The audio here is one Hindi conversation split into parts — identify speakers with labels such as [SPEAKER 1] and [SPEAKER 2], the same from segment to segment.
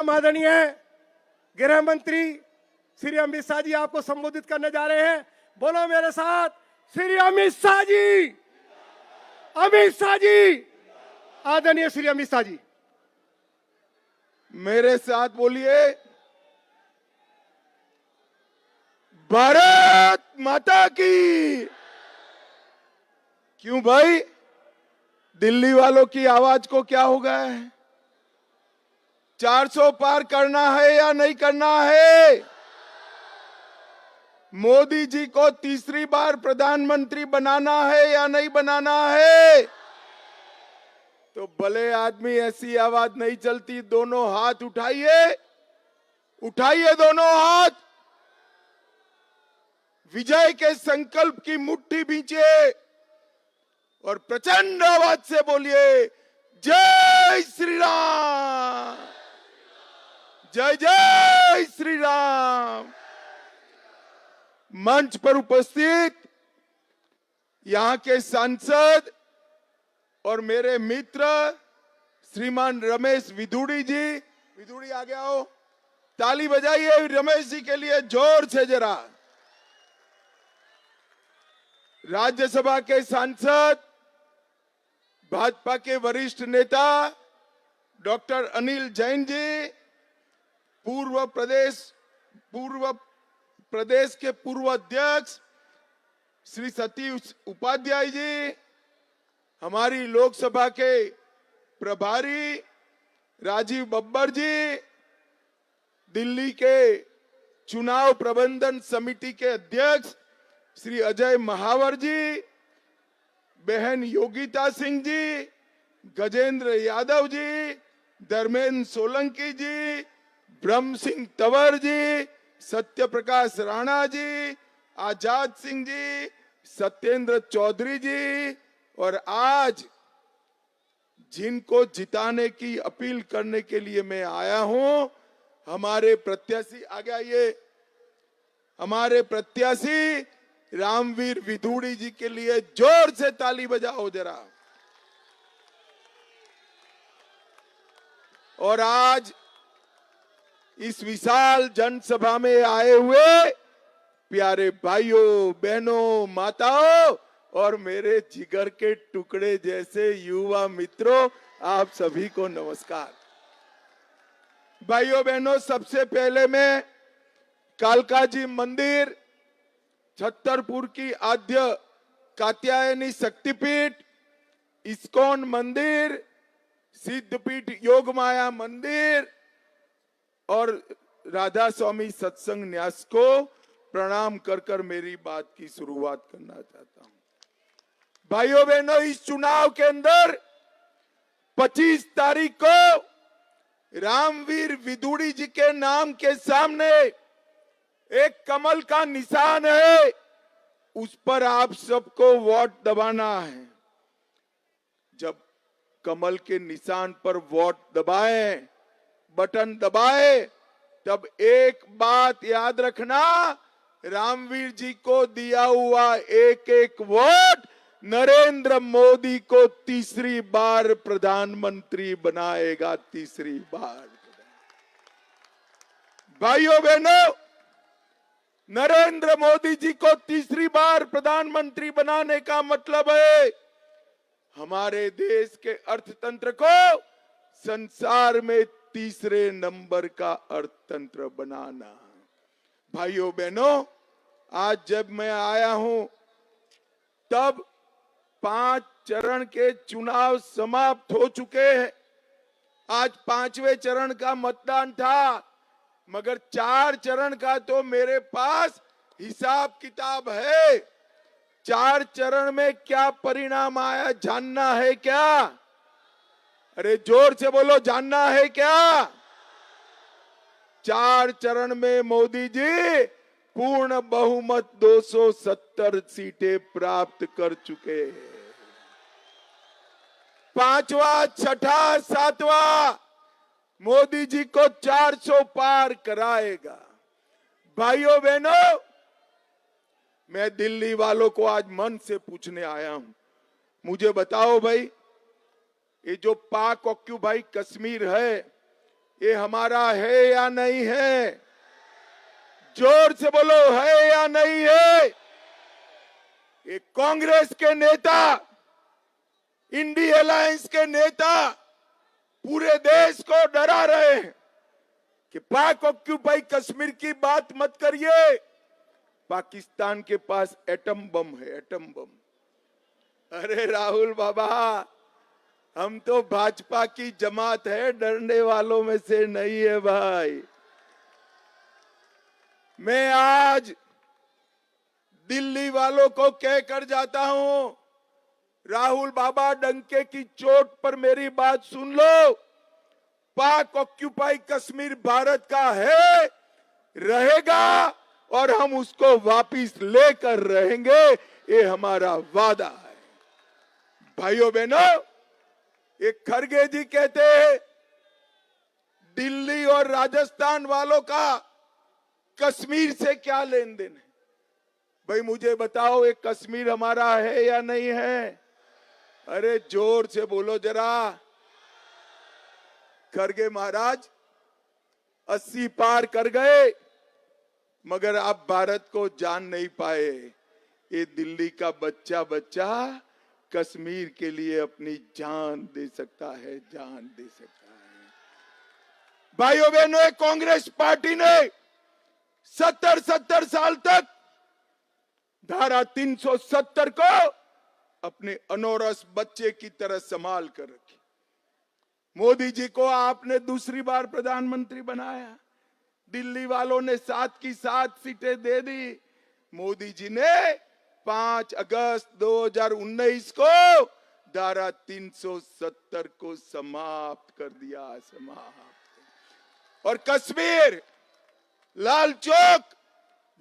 [SPEAKER 1] हम आदरणीय गृह मंत्री श्री अमित शाह जी आपको संबोधित करने जा रहे हैं। बोलो मेरे साथ, श्री अमित शाह जी, अमित शाह जी, आदरणीय श्री अमित शाह जी।
[SPEAKER 2] मेरे साथ बोलिए, भारत माता की। क्यों भाई, दिल्ली वालों की आवाज को क्या हो गया है? 400 पार करना है या नहीं करना है? मोदी जी को तीसरी बार प्रधानमंत्री बनाना है या नहीं बनाना है? तो भले आदमी ऐसी आवाज नहीं चलती। दोनों हाथ उठाइए, उठाइए दोनों हाथ, विजय के संकल्प की मुट्ठी भींचिए और प्रचंड आवाज से बोलिए, जय श्री राम, जय जय श्री राम। मंच पर उपस्थित यहां के सांसद और मेरे मित्र श्रीमान रमेश विधुड़ी जी, विधुड़ी आगे आओ, ताली बजाइए रमेश जी के लिए जोर से जरा। राज्यसभा के सांसद, भाजपा के वरिष्ठ नेता डॉक्टर अनिल जैन जी, पूर्व प्रदेश के पूर्व अध्यक्ष श्री सतीश उपाध्याय जी, हमारी लोकसभा के प्रभारी राजीव बब्बर जी, दिल्ली के चुनाव प्रबंधन समिति के अध्यक्ष श्री अजय महावर जी, बहन योगिता सिंह जी, गजेंद्र यादव जी, धर्मेंद्र सोलंकी जी, ब्रह्म सिंह तंवर जी, सत्य प्रकाश राणा जी, आजाद सिंह जी, सत्येंद्र चौधरी जी, और आज जिनको जिताने की अपील करने के लिए मैं आया हूं, हमारे प्रत्याशी, आगे आइए, हमारे प्रत्याशी रामवीर विधुड़ी जी के लिए जोर से ताली बजाओ जरा। और आज इस विशाल जनसभा में आए हुए प्यारे भाइयों, बहनों, माताओं और मेरे जिगर के टुकड़े जैसे युवा मित्रों, आप सभी को नमस्कार। भाइयों बहनों, सबसे पहले मैं कालकाजी मंदिर, छतरपुर की आद्य कात्यायनी शक्तिपीठ, इस्कॉन मंदिर, सिद्धपीठ योग माया मंदिर और राधा स्वामी सत्संग न्यास को प्रणाम कर कर मेरी बात की शुरुआत करना चाहता हूं। भाइयों बहनों, इस चुनाव के अंदर 25 तारीख को रामवीर विधुड़ी जी के नाम के सामने एक कमल का निशान है, उस पर आप सबको वोट दबाना है। जब कमल के निशान पर वोट दबाए, बटन दबाए, तब एक बात याद रखना, रामवीर जी को दिया हुआ एक एक वोट नरेंद्र मोदी को तीसरी बार प्रधानमंत्री बनाएगा, तीसरी बार। भाइयों बहनों, नरेंद्र मोदी जी को तीसरी बार प्रधानमंत्री बनाने का मतलब है हमारे देश के अर्थतंत्र को संसार में तीसरे नंबर का अर्थतंत्र बनाना। भाइयों बहनों, आज जब मैं आया हूं तब 5 चरण के चुनाव समाप्त हो चुके हैं। आज 5वें चरण का मतदान था, मगर 4 चरण का तो मेरे पास हिसाब किताब है। 4 चरण में क्या परिणाम आया जानना है क्या? अरे जोर से बोलो, जानना है क्या? 4 चरण में मोदी जी पूर्ण बहुमत 270 सीटें प्राप्त कर चुके हैं। 5वां, 6ठा, 7वां मोदी जी को 400 पार कराएगा। भाइयों बहनों, मैं दिल्ली वालों को आज मन से पूछने आया हूं, मुझे बताओ भाई, ये जो पाक ऑक्यूपाई कश्मीर है, ये हमारा है या नहीं है? जोर से बोलो, है या नहीं है? ये कांग्रेस के नेता, इंडी अलायंस के नेता पूरे देश को डरा रहे हैं कि पाक ऑक्यूपाई कश्मीर की बात मत करिए, पाकिस्तान के पास एटम बम है, एटम बम। अरे राहुल बाबा, हम तो भाजपा की जमात है, डरने वालों में से नहीं है भाई। मैं आज दिल्ली वालों को कहकर जाता हूं, राहुल बाबा डंके की चोट पर मेरी बात सुन लो। पाक ऑक्यूपाई कश्मीर भारत का है, रहेगा और हम उसको वापिस लेकर रहेंगे, ये हमारा वादा है। भाइयों बहनों, एक खरगे जी कहते हैं दिल्ली और राजस्थान वालों का कश्मीर से क्या लेन देन है? भाई मुझे बताओ, ये कश्मीर हमारा है या नहीं है? अरे जोर से बोलो जरा। खरगे महाराज 80 पार कर गए, मगर आप भारत को जान नहीं पाए। ये दिल्ली का बच्चा बच्चा कश्मीर के लिए अपनी जान दे सकता है, जान दे सकता है। भाइयों बहनों, कांग्रेस पार्टी ने 70 साल तक धारा 370 को अपने अनोरस बच्चे की तरह संभाल कर रखी। मोदी जी को आपने दूसरी बार प्रधानमंत्री बनाया, दिल्ली वालों ने 7 की 7 सीटें दे दी। मोदी जी ने 5 अगस्त 2019 को धारा 370 को समाप्त कर दिया, समाप्त। और कश्मीर, लाल चौक,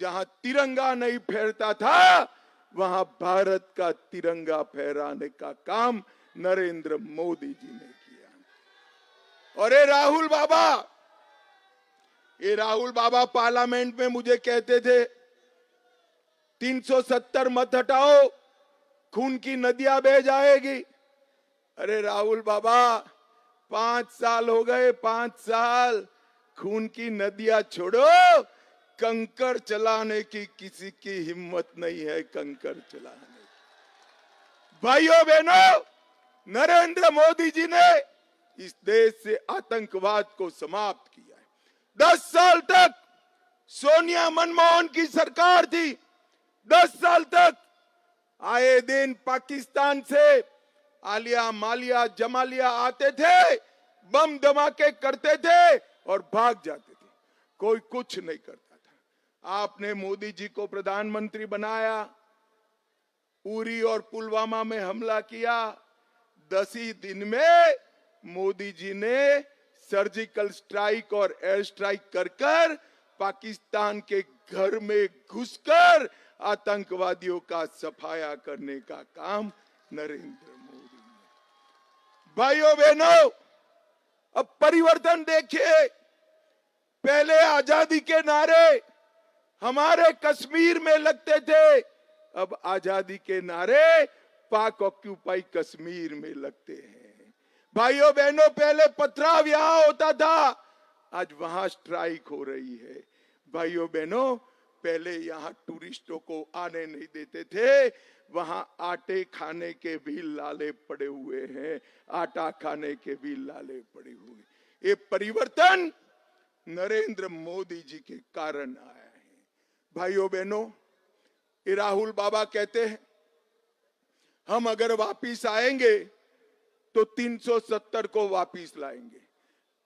[SPEAKER 2] जहां तिरंगा नहीं फहरता था, वहां भारत का तिरंगा फहराने का काम नरेंद्र मोदी जी ने किया। और ये राहुल बाबा पार्लियामेंट में मुझे कहते थे 370 मत हटाओ, खून की नदियां बह जाएगी। अरे राहुल बाबा, 5 साल हो गए, 5 साल, खून की नदियां छोड़ो, कंकर चलाने की किसी की हिम्मत नहीं है, कंकर चलाने की। भाइयों बहनों, नरेंद्र मोदी जी ने इस देश से आतंकवाद को समाप्त किया है। 10 साल तक सोनिया मनमोहन की सरकार थी, 10 साल तक आए दिन पाकिस्तान से आलिया मालिया जमालिया आते थे, बम धमाके करते थे और भाग जाते थे, कोई कुछ नहीं करता था। आपने मोदी जी को प्रधानमंत्री बनाया, उरी और पुलवामा में हमला किया, 10 ही दिन में मोदी जी ने सर्जिकल स्ट्राइक और एयर स्ट्राइक कर पाकिस्तान के घर में घुसकर आतंकवादियों का सफाया करने का काम नरेंद्र मोदी ने। भाइयों बहनों, अब परिवर्तन देखिए। पहले आजादी के नारे हमारे कश्मीर में लगते थे, अब आजादी के नारे पाक ऑक्यूपाई कश्मीर में लगते हैं। भाइयों बहनों, पहले पथराव यहां होता था, आज वहां स्ट्राइक हो रही है। भाइयों बहनों, पहले यहां टूरिस्टों को आने नहीं देते थे, वहां आटे खाने के भी लाले पड़े हुए हैं, आटा खाने के भी लाले पड़े हुए। ये परिवर्तन नरेंद्र मोदी जी के कारण आया है। भाइयों बहनों, ये राहुल बाबा कहते हैं हम अगर वापिस आएंगे तो 370 को वापिस लाएंगे।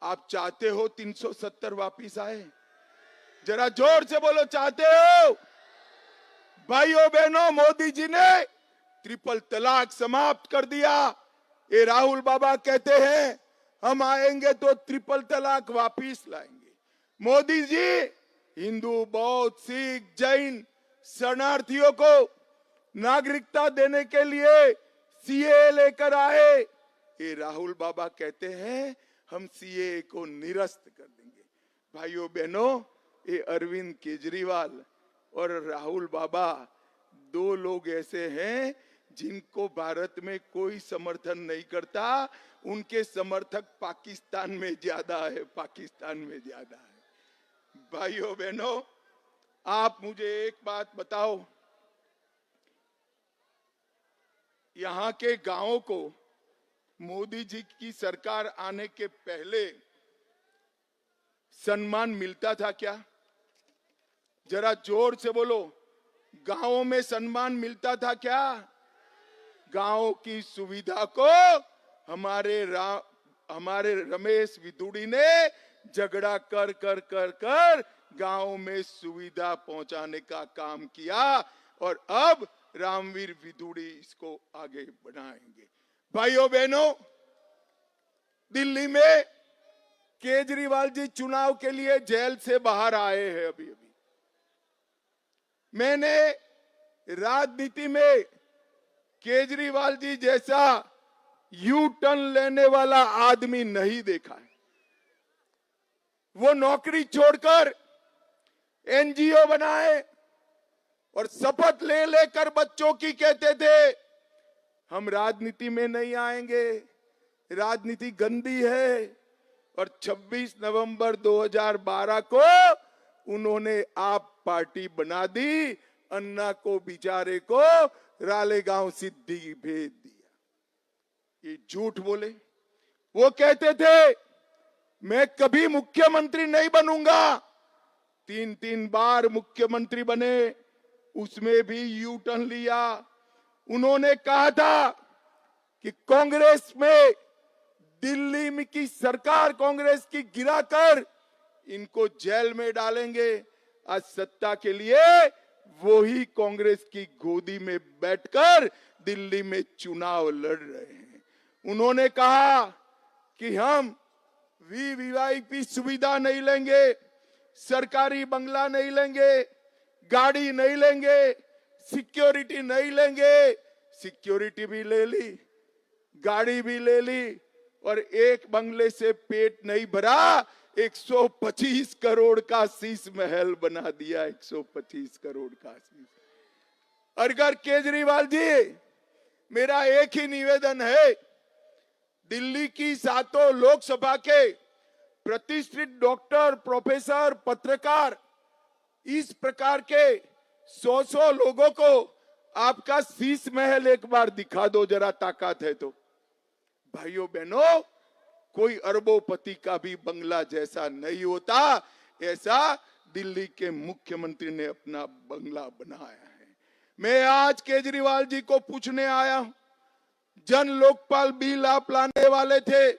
[SPEAKER 2] आप चाहते हो 370 वापिस आए? जरा जोर से बोलो, चाहते हो? भाइयों बहनों, मोदी जी ने ट्रिपल तलाक समाप्त कर दिया। ये राहुल बाबा कहते हैं हम आएंगे तो ट्रिपल तलाक वापिस लाएंगे। मोदी जी हिंदू, बौद्ध, सिख, जैन शरणार्थियों को नागरिकता देने के लिए सीए लेकर आए। ये राहुल बाबा कहते हैं हम सीए को निरस्त कर देंगे। भाइयों बहनों, ये अरविंद केजरीवाल और राहुल बाबा 2 लोग ऐसे हैं जिनको भारत में कोई समर्थन नहीं करता, उनके समर्थक पाकिस्तान में ज्यादा है, पाकिस्तान में ज्यादा है। भाइयों बहनों, आप मुझे एक बात बताओ, यहाँ के गांवों को मोदी जी की सरकार आने के पहले सम्मान मिलता था क्या? जरा जोर से बोलो, गांवों में सम्मान मिलता था क्या? गांव की सुविधा को हमारे रमेश विदुड़ी ने झगड़ा कर कर कर कर गांव में सुविधा पहुंचाने का काम किया, और अब रामवीर विदुड़ी इसको आगे बढ़ाएंगे। भाइयों बहनों, दिल्ली में केजरीवाल जी चुनाव के लिए जेल से बाहर आए हैं अभी अभी। मैंने राजनीति में केजरीवाल जी जैसा यू टर्न लेने वाला आदमी नहीं देखा है। वो नौकरी छोड़कर एनजीओ बनाए और शपथ ले लेकर बच्चों की कहते थे हम राजनीति में नहीं आएंगे, राजनीति गंदी है। और 26 नवंबर 2012 को उन्होंने आप पार्टी बना दी, अन्ना को बेचारे को रालेगांव सिद्धि भेज दिया। ये झूठ बोले। वो कहते थे मैं कभी मुख्यमंत्री नहीं बनूंगा, 3 बार मुख्यमंत्री बने, उसमें भी यू टर्न लिया। उन्होंने कहा था कि कांग्रेस में, दिल्ली में की सरकार कांग्रेस की गिराकर इनको जेल में डालेंगे। आज सत्ता के लिए वो ही कांग्रेस की गोदी में बैठकर दिल्ली में चुनाव लड़ रहे हैं। उन्होंने कहा कि हम वीवीआईपी सुविधा नहीं लेंगे, सरकारी बंगला नहीं लेंगे, गाड़ी नहीं लेंगे, सिक्योरिटी नहीं लेंगे। सिक्योरिटी भी ले ली, गाड़ी भी ले ली, और एक बंगले से पेट नहीं भरा, 125 करोड़ का शीश महल बना दिया। 125 करोड़ का शीश। अगर केजरीवाल जी, मेरा एक ही निवेदन है, दिल्ली की 7 लोकसभा के प्रतिष्ठित डॉक्टर, प्रोफेसर, पत्रकार, इस प्रकार के 100 लोगों को आपका शीश महल एक बार दिखा दो, जरा ताकत है तो। भाइयों बहनों, कोई अरबोपति का भी बंगला जैसा नहीं होता, ऐसा दिल्ली के मुख्यमंत्री ने अपना बंगला बनाया है। मैं आज केजरीवाल जी को पूछने आया हूं, जन लोकपाल बिल आप लाने वाले थे,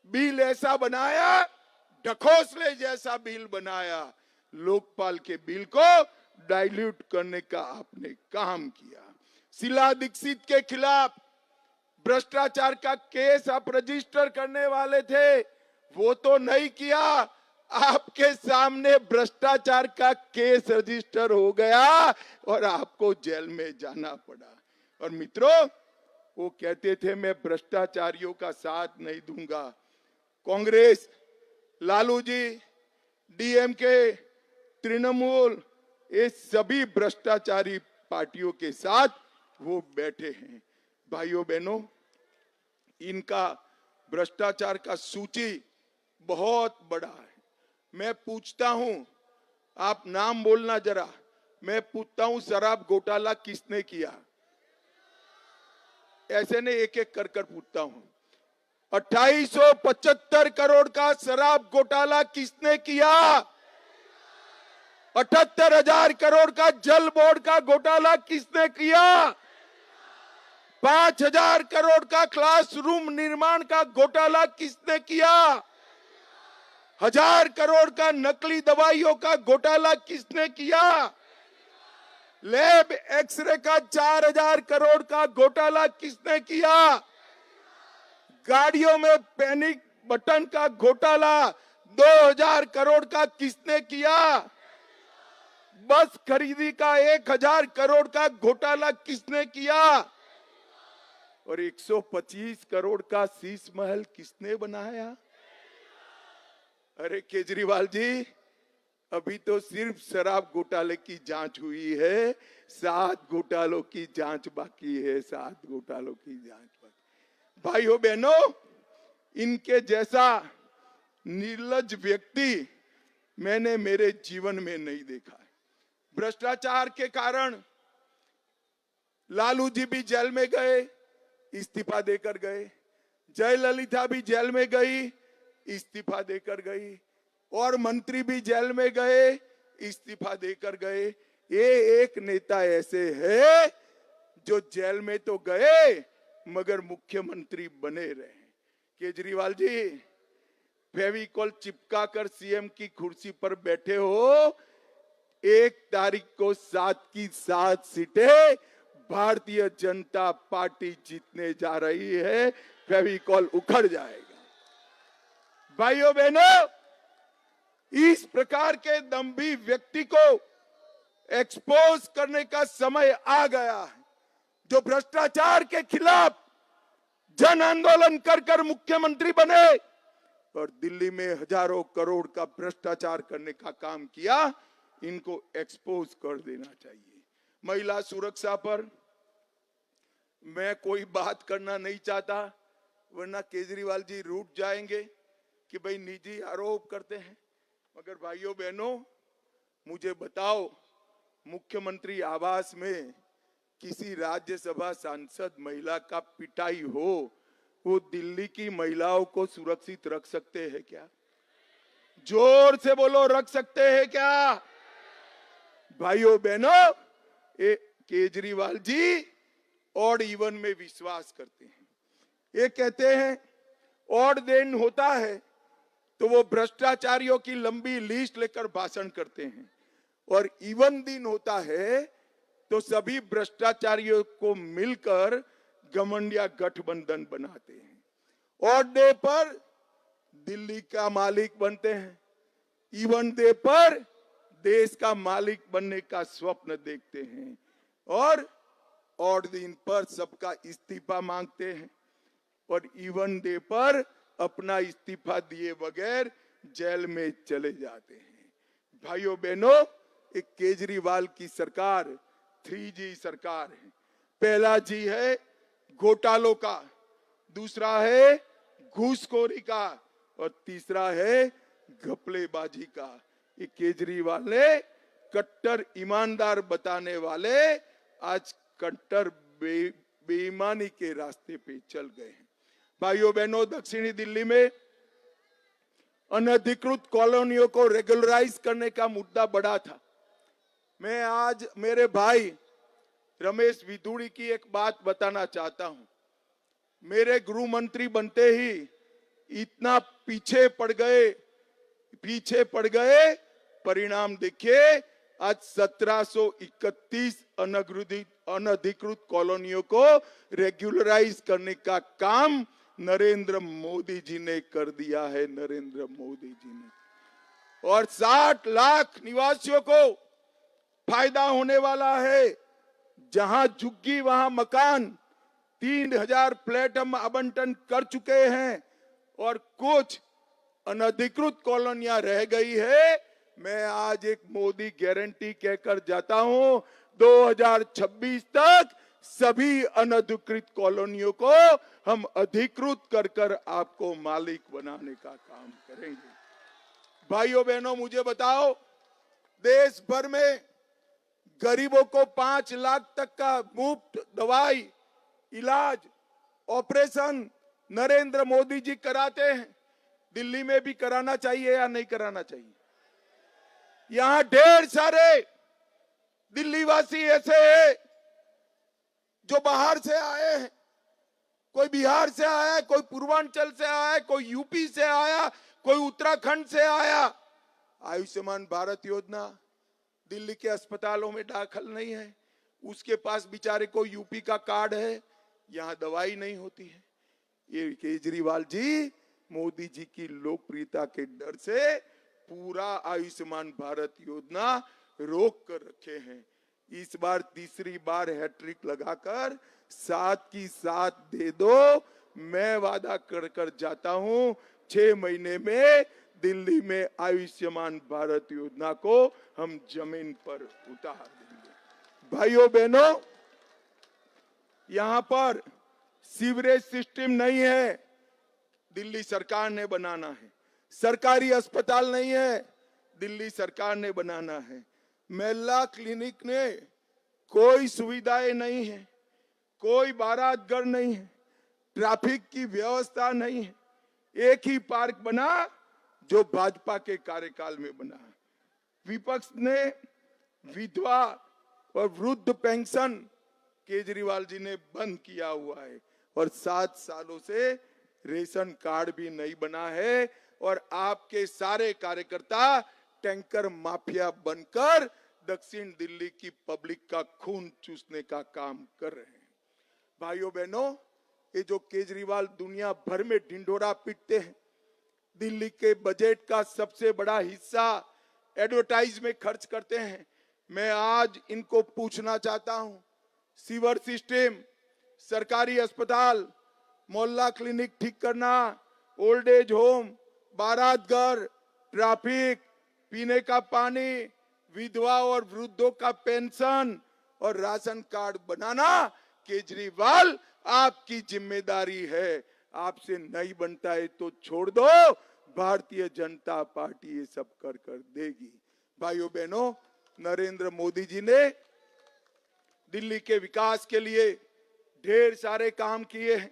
[SPEAKER 2] बिल ऐसा बनाया, ढकोसले जैसा बिल बनाया। लोकपाल के बिल को डाइल्यूट करने का आपने काम किया। शीला दीक्षित के खिलाफ भ्रष्टाचार का केस आप रजिस्टर करने वाले थे, वो तो नहीं किया। आपके सामने भ्रष्टाचार का केस रजिस्टर हो गया और आपको जेल में जाना पड़ा। और मित्रों, वो कहते थे मैं भ्रष्टाचारियों का साथ नहीं दूंगा। कांग्रेस, लालू जी, डीएमके, तृणमूल, ये सभी भ्रष्टाचारी पार्टियों के साथ वो बैठे हैं। भाइयों बहनों, इनका भ्रष्टाचार का सूची बहुत बड़ा है। मैं पूछता हूं, आप नाम बोलना जरा, मैं पूछता हूं शराब घोटाला किसने किया? ऐसे नहीं, एक एक कर कर पूछता हूं। 2875 करोड़ का शराब घोटाला किसने किया? 78,000 करोड़ का जल बोर्ड का घोटाला किसने किया? 5,000 करोड़ का क्लासरूम निर्माण का घोटाला किसने किया? 1,000 करोड़ का नकली दवाइयों का घोटाला किसने किया? लैब एक्सरे का 4,000 करोड़ का घोटाला किसने किया? गाड़ियों में पैनिक बटन का घोटाला 2,000 करोड़ का किसने किया? बस खरीदी का 1,000 करोड़ का घोटाला किसने किया? और 125 करोड़ का शीश महल किसने बनाया? अरे केजरीवाल जी, अभी तो सिर्फ शराब घोटाले की जांच हुई है, 7 घोटालों की जांच बाकी है, 7 घोटालों की जांच बाकी। भाइयों बहनों, इनके जैसा निर्लज्ज व्यक्ति मैंने मेरे जीवन में नहीं देखा है। भ्रष्टाचार के कारण लालू जी भी जेल में गए, इस्तीफा देकर गए। जयललिता भी जेल में गई, इस्तीफा देकर गई। और मंत्री भी जेल में गए, इस्तीफा देकर गए। ये एक नेता ऐसे है जो जेल में तो गए मगर मुख्यमंत्री बने रहे। केजरीवाल जी, फेविकॉल चिपका कर सीएम की कुर्सी पर बैठे हो। 1 तारीख को 7 की 7 सीटें भारतीय जनता पार्टी जीतने जा रही है। फेविकॉल उखड़ जाएगा। भाइयों बहनों, इस प्रकार के दंभी व्यक्ति को एक्सपोज करने का समय आ गया है, जो भ्रष्टाचार के खिलाफ जन आंदोलन कर मुख्यमंत्री बने और दिल्ली में हजारों करोड़ का भ्रष्टाचार करने का काम किया। इनको एक्सपोज कर देना चाहिए। महिला सुरक्षा पर मैं कोई बात करना नहीं चाहता, वरना केजरीवाल जी रूठ जाएंगे कि भाई निजी आरोप करते हैं। मगर भाइयों बहनों, मुझे बताओ, मुख्यमंत्री आवास में किसी राज्यसभा सांसद महिला का पिटाई हो, वो दिल्ली की महिलाओं को सुरक्षित रख सकते हैं क्या? जोर से बोलो, रख सकते हैं क्या? भाइयों बहनों, केजरीवाल जी ऑड इवन में विश्वास करते हैं। ये कहते हैं ऑड दिन होता है तो वो भ्रष्टाचारियों की लंबी लिस्ट लेकर भाषण करते हैं, और इवन दिन होता है तो सभी भ्रष्टाचारियों को मिलकर घमंडिया गठबंधन बनाते हैं। ऑड डे पर दिल्ली का मालिक बनते हैं, इवन डे पर देश का मालिक बनने का स्वप्न देखते हैं, और ऑड दिन पर सबका इस्तीफा मांगते हैं, और इवन डे पर अपना इस्तीफा दिए बगैर जेल में चले जाते हैं। भाइयों बहनों, एक केजरीवाल की सरकार 3G सरकार है। पहला जी है घोटालों का, दूसरा है घूसखोरी का, और तीसरा है घपलेबाजी का। ये केजरीवाल ने कट्टर ईमानदार बताने वाले आज कट्टर बेईमानी के रास्ते पे चल गए हैं। भाइयों बहनों, दक्षिणी दिल्ली में अनधिकृत कॉलोनियों को रेगुलराइज करने का मुद्दा बड़ा था। मैं आज मेरे भाई रमेश विधुड़ी की एक बात बताना चाहता हूं। मेरे गृह मंत्री बनते ही इतना पीछे पड़ गए, परिणाम देखिए, आज 1731 अनधिकृत कॉलोनियों को रेगुलराइज करने का काम नरेंद्र मोदी जी ने कर दिया है। नरेंद्र मोदी जी ने, और 60 लाख निवासियों को फायदा होने वाला है। जहां झुग्गी वहां मकान, 3000 फ्लैट हम आवंटन कर चुके हैं, और कुछ अनधिकृत कॉलोनियां रह गई है। मैं आज एक मोदी गारंटी कहकर जाता हूं, 2026 तक सभी अनधिकृत कॉलोनियों को हम अधिकृत कर आपको मालिक बनाने का काम करेंगे। भाइयों बहनों, मुझे बताओ, देश भर में गरीबों को 5 लाख तक का मुफ्त दवाई, इलाज, ऑपरेशन नरेंद्र मोदी जी कराते हैं। दिल्ली में भी कराना चाहिए या नहीं कराना चाहिए? यहां ढेर सारे दिल्ली वासी ऐसे हैं जो बाहर से आए हैं। कोई बिहार से आया, कोई पूर्वांचल से आया, कोई यूपी से आया, कोई उत्तराखंड से आया। आयुष्मान भारत योजना दिल्ली के अस्पतालों में दाखिल नहीं है, उसके पास बेचारे को यूपी का कार्ड है, यहां दवाई नहीं होती है। ये केजरीवाल जी मोदी जी की लोकप्रियता के डर से पूरा आयुष्मान भारत योजना रोक कर रखे हैं। इस बार तीसरी बार हैट्रिक लगाकर 7 की 7 दे दो। मैं वादा कर जाता हूं, 6 महीने में दिल्ली में आयुष्मान भारत योजना को हम जमीन पर उतार देंगे। भाइयों बहनों, यहां पर सीवरेज सिस्टम नहीं है, दिल्ली सरकार ने बनाना है। सरकारी अस्पताल नहीं है, दिल्ली सरकार ने बनाना है। महिला क्लिनिक ने कोई सुविधाएं नहीं है, कोई बारात घर नहीं है, ट्रैफिक की व्यवस्था नहीं है। एक ही पार्क बना जो भाजपा के कार्यकाल में बना। विपक्ष ने विधवा और वृद्ध पेंशन केजरीवाल जी ने बंद किया हुआ है और 7 सालों से रेशन कार्ड भी नहीं बना है और आपके सारे कार्यकर्ता टैंकर माफिया बनकर दक्षिण दिल्ली की पब्लिक का खून चूसने का काम कर रहे हैं। भाइयों बहनों, ये जो केजरीवाल दुनिया भर में ढिंढोरा पीटते हैं, दिल्ली के बजट का सबसे बड़ा हिस्सा एडवर्टाइज में खर्च करते हैं। मैं आज इनको पूछना चाहता हूं, सीवर सिस्टम, सरकारी अस्पताल, मोहल्ला क्लिनिक ठीक करना, ओल्ड एज होम, बारात घर, ट्रैफिक, पीने का पानी, विधवा और वृद्धों का पेंशन और राशन कार्ड बनाना केजरीवाल आपकी जिम्मेदारी है। आपसे नहीं बनता है तो छोड़ दो, भारतीय जनता पार्टी ये सब कर देगी। भाइयों बहनों, नरेंद्र मोदी जी ने दिल्ली के विकास के लिए ढेर सारे काम किए हैं।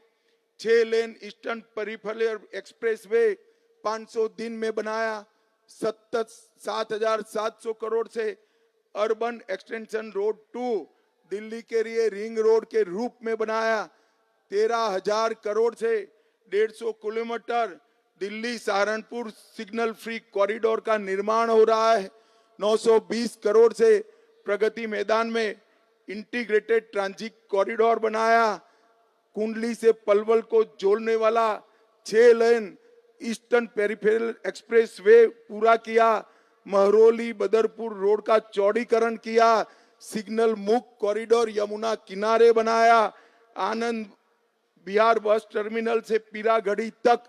[SPEAKER 2] 6 लेन ईस्टर्न पेरिफेरल एक्सप्रेसवे 500 दिन में बनाया। 7,700 करोड़ से अर्बन एक्सटेंशन रोड 2 दिल्ली के लिए रिंग रोड के रूप में बनाया। 13,000 करोड़ से 150 kilometre Delhi Saharanpur signal free corridor का निर्माण हो रहा है। 920 करोड़ से प्रगति मैदान में इंटीग्रेटेड ट्रांजिट कॉरिडोर बनाया। कुंडली से पलवल को जोड़ने वाला 6 लेन ईस्टर्न पेरिफेरल एक्सप्रेसवे पूरा किया। महरौली बदरपुर रोड का चौड़ीकरण किया। सिग्नल मुक्त कॉरिडोर यमुना किनारे बनाया। आनंद बिहार बस टर्मिनल से पीरागढ़ी तक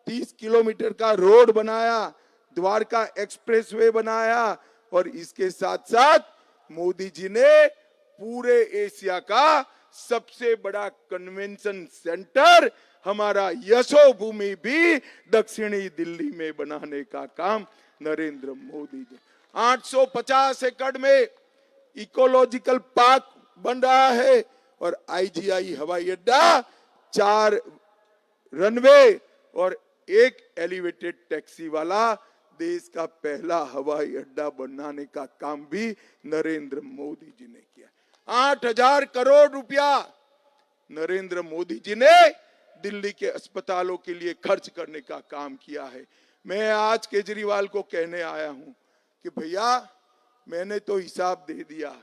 [SPEAKER 2] 30 किलोमीटर का रोड बनाया। द्वारका एक्सप्रेसवे बनाया और इसके साथ साथ मोदी जी ने पूरे एशिया का सबसे बड़ा कन्वेंशन सेंटर हमारा यशोभूमि भी दक्षिणी दिल्ली में बनाने का काम नरेंद्र मोदी जी। 850 एकड़ में इकोलॉजिकल पार्क बन रहा है और आईजीआई हवाई अड्डा, 4 रनवे और 1 एलिवेटेड टैक्सी वाला देश का पहला हवाई अड्डा बनाने का काम भी नरेंद्र मोदी जी ने किया। 8,000 करोड़ रुपया नरेंद्र मोदी जी ने दिल्ली के अस्पतालों के लिए खर्च करने का काम किया है। मैं आज केजरीवाल को कहने आया हूं कि भैया, मैंने तो हिसाब दे दिया,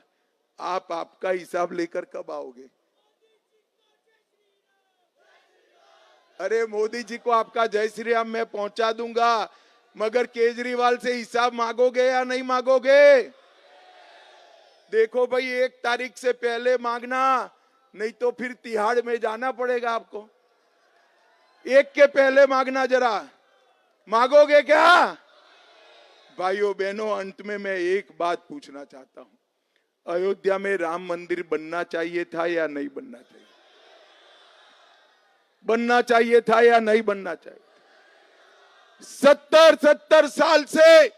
[SPEAKER 2] आप आपका हिसाब लेकर कब आओगे? अरे मोदी जी को आपका जय श्री राम मैं पहुंचा दूंगा, मगर केजरीवाल से हिसाब मांगोगे या नहीं मांगोगे? देखो भाई, 1 तारीख से पहले मांगना, नहीं तो फिर तिहाड़ में जाना पड़ेगा आपको। 1 के पहले मांगना, जरा मांगोगे क्या? भाइयों बहनों, अंत में मैं एक बात पूछना चाहता हूं, अयोध्या में राम मंदिर बनना चाहिए था या नहीं बनना चाहिए? बनना चाहिए था या नहीं बनना चाहिए? 70 साल से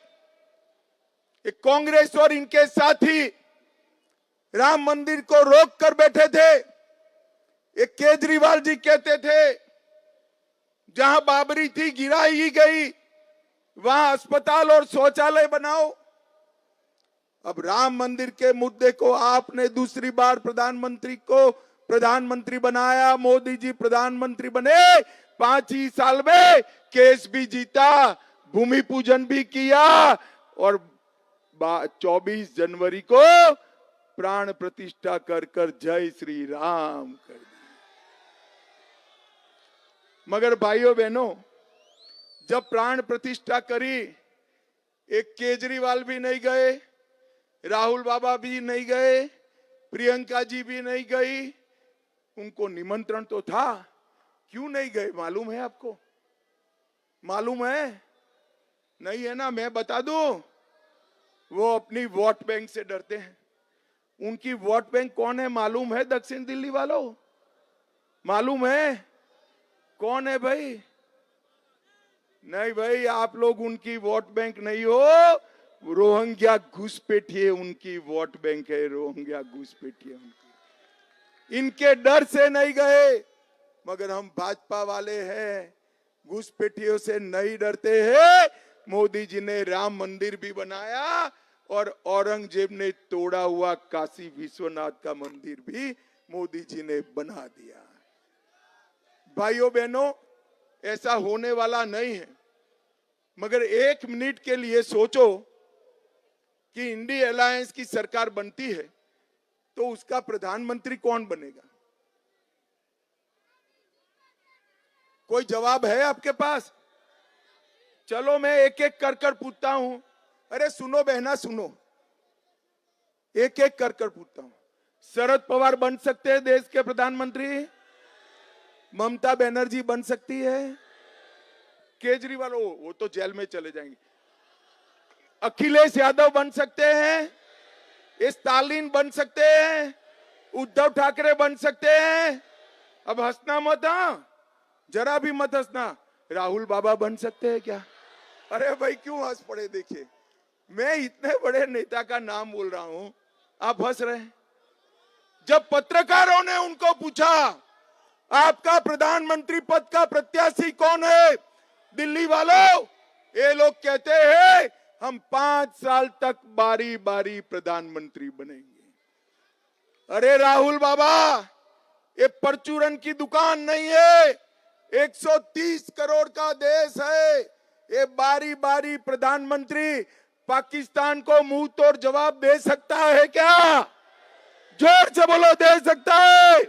[SPEAKER 2] कांग्रेस और इनके साथी राम मंदिर को रोक कर बैठे थे। एक केजरीवाल जी कहते थे जहां बाबरी थी गिराई गई, वहां अस्पताल और शौचालय बनाओ। अब राम मंदिर के मुद्दे को आपने दूसरी बार प्रधानमंत्री को प्रधानमंत्री बनाया, मोदी जी प्रधानमंत्री बने, 5 ही साल में केस भी जीता, भूमि पूजन भी किया और 24 जनवरी को प्राण प्रतिष्ठा कर जय श्री राम कर दी। मगर भाइयों बहनों, जब प्राण प्रतिष्ठा करी, एक केजरीवाल भी नहीं गए, राहुल बाबा भी नहीं गए, प्रियंका जी भी नहीं गई। उनको निमंत्रण तो था, क्यों नहीं गए मालूम है आपको? मालूम है? नहीं है ना, मैं बता दूं, वो अपनी वोट बैंक से डरते हैं। उनकी वोट बैंक कौन है मालूम है? दक्षिण दिल्ली वालों, मालूम है कौन है भाई? नहीं भाई, आप लोग उनकी वोट बैंक नहीं हो, रोहिंग्या घुसपैठिए उनकी वोट बैंक है, रोहिंग्या घुसपैठिए उनकी। इनके डर से नहीं गए, मगर हम भाजपा वाले हैं, घुसपैठियों से नहीं डरते हैं। मोदी जी ने राम मंदिर भी बनाया और औरंगजेब ने तोड़ा हुआ काशी विश्वनाथ का मंदिर भी मोदी जी ने बना दिया। भाइयों बहनों, ऐसा होने वाला नहीं है। मगर एक मिनट के लिए सोचो कि इंडिया अलायंस की सरकार बनती है तो उसका प्रधानमंत्री कौन बनेगा? कोई जवाब है आपके पास? चलो मैं एक एक कर कर पूछता हूं। अरे सुनो बहना सुनो, एक एक कर कर पूछता हूं। शरद पवार बन सकते हैं देश के प्रधानमंत्री? ममता बनर्जी बन सकती है? केजरीवाल वो तो जेल में चले जाएंगे। अखिलेश यादव बन सकते हैं? स्टालिन बन सकते हैं? उद्धव ठाकरे बन सकते हैं? अब हंसना मत, हाँ जरा भी मत हंसना। राहुल बाबा बन सकते हैं क्या? अरे भाई क्यों हंस पड़े? देखिए, मैं इतने बड़े नेता का नाम बोल रहा हूं, आप हंस रहे हैं। जब पत्रकारों ने उनको पूछा आपका प्रधानमंत्री पद का प्रत्याशी कौन है दिल्ली वालों, ये लोग कहते हैं हम 5 साल तक बारी बारी प्रधानमंत्री बनेंगे। अरे राहुल बाबा, ये परचूरन की दुकान नहीं है, 130 करोड़ का देश है। ये बारी बारी प्रधानमंत्री पाकिस्तान को मुंह तोड़ जवाब दे सकता है क्या? जोर से बोलो, दे सकता है?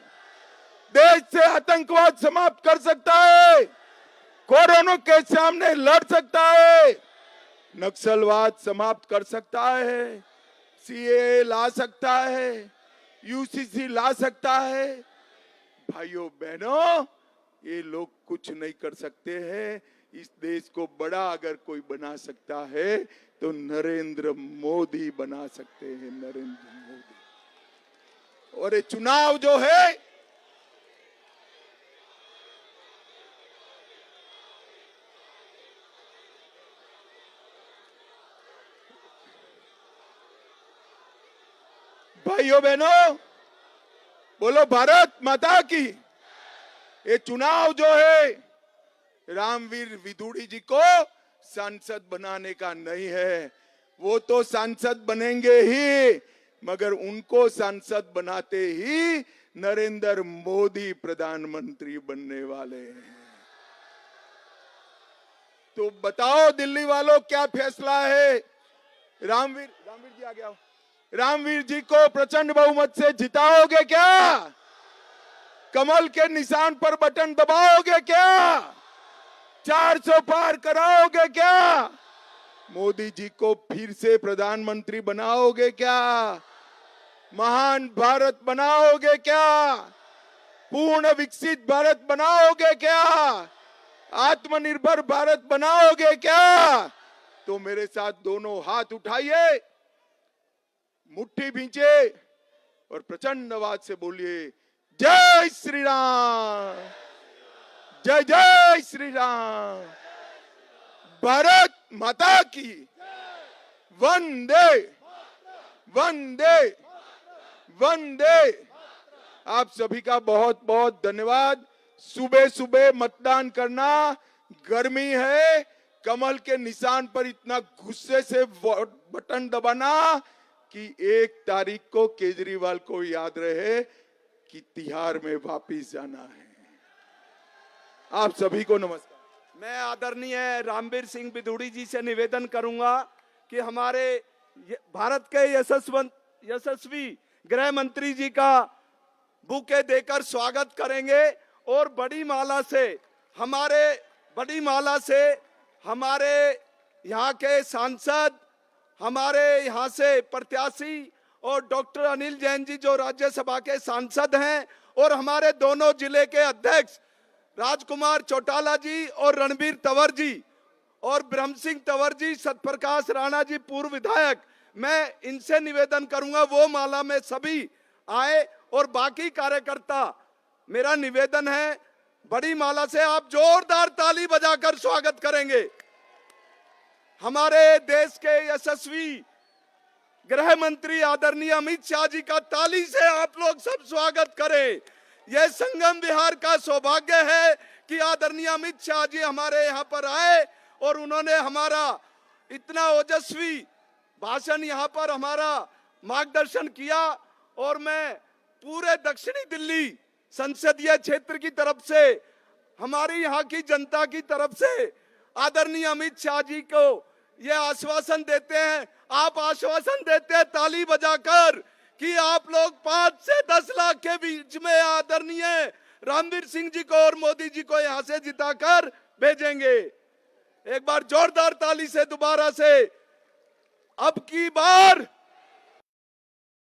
[SPEAKER 2] देश से आतंकवाद समाप्त कर सकता है? कोरोना के सामने लड़ सकता है? नक्सलवाद समाप्त कर सकता है? सीए ला सकता है? यूसीसी ला सकता है? भाइयों बहनों, ये लोग कुछ नहीं कर सकते हैं। इस देश को बड़ा अगर कोई बना सकता है तो नरेंद्र मोदी बना सकते हैं, नरेंद्र मोदी। और ये चुनाव जो है, भाइयों बहनों बोलो भारत माता की। ये चुनाव जो है रामवीर विदुड़ी जी को सांसद बनाने का नहीं है। वो तो सांसद बनेंगे ही, मगर उनको सांसद बनाते ही नरेंद्र मोदी प्रधानमंत्री बनने वाले हैं। तो बताओ दिल्ली वालों, क्या फैसला है? रामवीर जी आ गया, रामवीर जी को प्रचंड बहुमत से जिताओगे क्या? कमल के निशान पर बटन दबाओगे क्या? 400 पार कराओगे क्या? मोदी जी को फिर से प्रधानमंत्री बनाओगे क्या? महान भारत बनाओगे क्या? पूर्ण विकसित भारत बनाओगे क्या? आत्मनिर्भर भारत बनाओगे क्या? तो मेरे साथ दोनों हाथ उठाइए, मुट्ठी भींचे और प्रचंड आवाज से बोलिए, जय श्री राम, जय जय श्री राम, भारत माता की, वंदे वंदे वंदे। आप सभी का बहुत बहुत धन्यवाद। सुबह सुबह मतदान करना, गर्मी है, कमल के निशान पर इतना गुस्से से बटन दबाना कि 1 तारीख को केजरीवाल को याद रहे कि तिहाड़ में वापिस जाना है। आप सभी को नमस्कार।
[SPEAKER 3] मैं आदरणीय रामवीर सिंह विदुड़ी जी से निवेदन करूंगा कि हमारे भारत के यशस्वी गृह मंत्री जी का बुके देकर स्वागत करेंगे और बड़ी माला से हमारे यहाँ के सांसद, हमारे यहाँ से प्रत्याशी और डॉक्टर अनिल जैन जी जो राज्यसभा के सांसद हैं, और हमारे दोनों जिले के अध्यक्ष राजकुमार चौटाला जी और रणबीर तंवर जी, और ब्रह्म सिंह तंवर जी, सतप्रकाश राणा जी पूर्व विधायक, मैं इनसे निवेदन करूंगा वो माला में सभी आए, और बाकी कार्यकर्ता मेरा निवेदन है बड़ी माला से आप जोरदार ताली बजाकर स्वागत करेंगे। हमारे देश के यशस्वी गृह मंत्री आदरणीय अमित शाह जी का ताली से आप लोग सब स्वागत करें। यह संगम विहार का सौभाग्य है कि आदरणीय अमित शाह जी हमारे यहाँ पर आए और उन्होंने हमारा इतना ओजस्वी भाषण यहाँ पर हमारा मार्गदर्शन किया। और मैं पूरे दक्षिणी दिल्ली संसदीय क्षेत्र की तरफ से, हमारी यहाँ की जनता की तरफ से आदरणीय अमित शाह जी को ये आश्वासन देते हैं, आप आश्वासन देते हैं ताली बजाकर कि आप लोग 5 से 10 लाख के बीच में आदरणीय रामवीर सिंह जी को और मोदी जी को यहाँ से जिताकर भेजेंगे। एक बार जोरदार ताली से दोबारा से, अब की बार